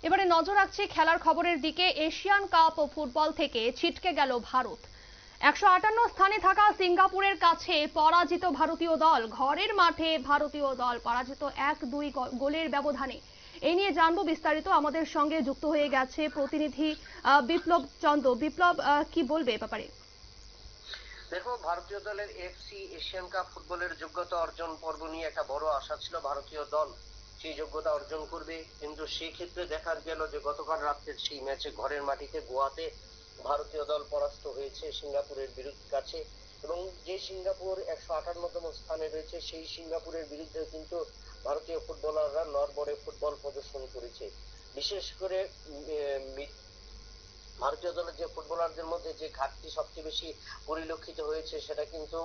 এবারে নজর রাখছি খেলার খবরের দিকে। এশিয়ান কাপ ফুটবল থেকে ছিটকে গেল ভারত। 158 স্থানে থাকা সিঙ্গাপুরের কাছে পরাজিত ভারতীয় দল। ঘরের মাঠে ভারতীয় দল পরাজিত 1-2 গোলের ব্যবধানে। এই নিয়ে জানবো বিস্তারিত। আমাদের সঙ্গে যুক্ত হয়ে গেছে প্রতিনিধি বিপ্লব চন্দ্র। বিপ্লব, কি বলবে এ ব্যাপারে? দেখো, ভারতীয় দলের এফসি এশিয়ান কাপ ফুটবলের যোগ্যতা অর্জন পর্ব নিয়ে একটা বড় আশা ছিল ভারতীয় দল সেই যোগ্যতা অর্জন করবে, কিন্তু সেই ক্ষেত্রে দেখা গেল যে গতকাল রাত্রের সেই ম্যাচে ঘরের মাটিতে গোয়াতে ভারতীয় দল পরাস্ত হয়েছে সিঙ্গাপুরের কাছে। এবং যে সিঙ্গাপুর 158তম স্থানে রয়েছে সেই সিঙ্গাপুরের বিরুদ্ধে কিন্তু ভারতীয় ফুটবলাররা নড়বড়ে ফুটবল প্রদর্শন করেছে। বিশেষ করে ভারতীয় দলের যে ফুটবলারদের মধ্যে যে ঘাটতি সবচেয়ে বেশি পরিলক্ষিত হয়েছে সেটা কিন্তু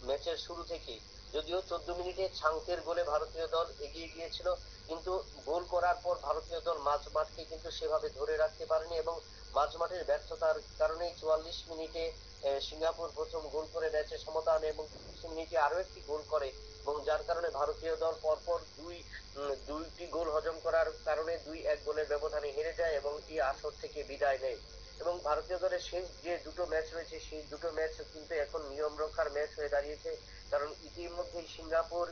ম্যাচের শুরু থেকেই, যদিও 14 মিনিটে ছাংতের গোলে ভারতীয় দল এগিয়ে গিয়েছিল, কিন্তু গোল করার পর ভারতীয় দল মাঝমাঠকে কিন্তু সেভাবে ধরে রাখতে পারেনি এবং মাঝমাঠের ব্যর্থতার কারণে 44 মিনিটে সিঙ্গাপুর প্রথম গোল করে ম্যাচে সমতা আনে এবং 25 মিনিটে আরো একটি গোল করে, এবং যার কারণে ভারতীয় দল পরপর দুইটি গোল হজম করার কারণে 2-1 গোলের ব্যবধানে হেরে যায় এবং এই আসর থেকে বিদায় নেয়। এবং ভারতীয় দলের শেষ যে দুটো ম্যাচ রয়েছে সেই দুটো ম্যাচ কিন্তু এখন নিয়ম রক্ষার ম্যাচ হয়ে দাঁড়িয়েছে, কারণ ইতিমধ্যেই সিঙ্গাপুর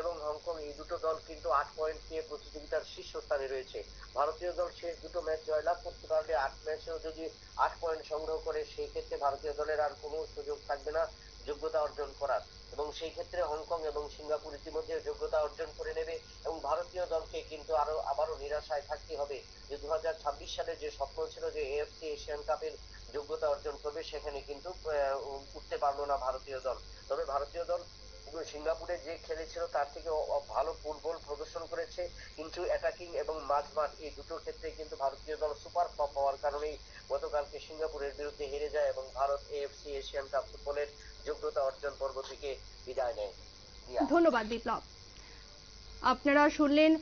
এবং হংকং এই দুটো দল কিন্তু 8 পয়েন্ট নিয়ে প্রতিযোগিতার শীর্ষস্থানে রয়েছে। ভারতীয় দল শেষ দুটো ম্যাচ জয়লাভ করতে পারলে 8 ম্যাচেও যদি 8 পয়েন্ট সংগ্রহ করে সেই ক্ষেত্রে ভারতীয় দলের আর কোনো সুযোগ থাকবে না যোগ্যতা অর্জন করার, এবং সেই ক্ষেত্রে হংকং এবং সিঙ্গাপুর ইতিমধ্যে যোগ্যতা অর্জন করে নেবে এবং ভারতীয় দলকে কিন্তু আবারও নিরাশায় থাকতে হবে যে 2026 সালে যে স্বপ্ন ছিল যে এএফসি এশিয়ান কাপের যোগ্যতা অর্জন করবে, সেখানে কিন্তু উঠতে পারলো না ভারতীয় দল। তবে ভারতীয় দল সিঙ্গাপুরে যে খেলেছিল তার থেকে ভালো ফুটবল প্রদর্শন করেছে, কিন্তু অ্যাটাকিং এবং মাঝমাঠ এই দুটো ক্ষেত্রে কিন্তু ভারতীয় দল সুপার ফ্লপ হওয়ার কারণেই গতকালকে সিঙ্গাপুরের বিরুদ্ধে হেরে যায় এবং ভারত এএফসি এশিয়ান কাপ ফুটবলের যোগ্যতা অর্জন পর্ব থেকে বিদায় নেয়। ধন্যবাদ বিপ্লব। আপনারা শুনলেন।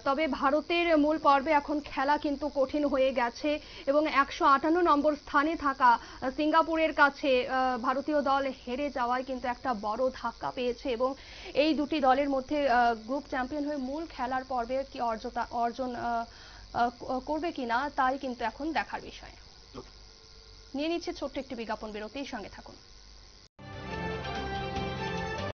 তবে ভারতের মূল পর্বে এখন খেলা কিন্তু কঠিন হয়ে গেছে এবং 158 নম্বর স্থানে থাকা সিঙ্গাপুরের কাছে ভারতীয় দল হেরে যাওয়ায় কিন্তু একটা বড় ধাক্কা পেয়েছে এবং এই দুটি দলের মধ্যে গ্রুপ চ্যাম্পিয়ন হয়ে মূল খেলার পর্বে কি অর্জন করবে কিনা তাই কিন্তু এখন দেখার বিষয়। নিয়ে নিচ্ছে ছোট্ট একটি বিজ্ঞাপন বিরতির সঙ্গে থাকুন।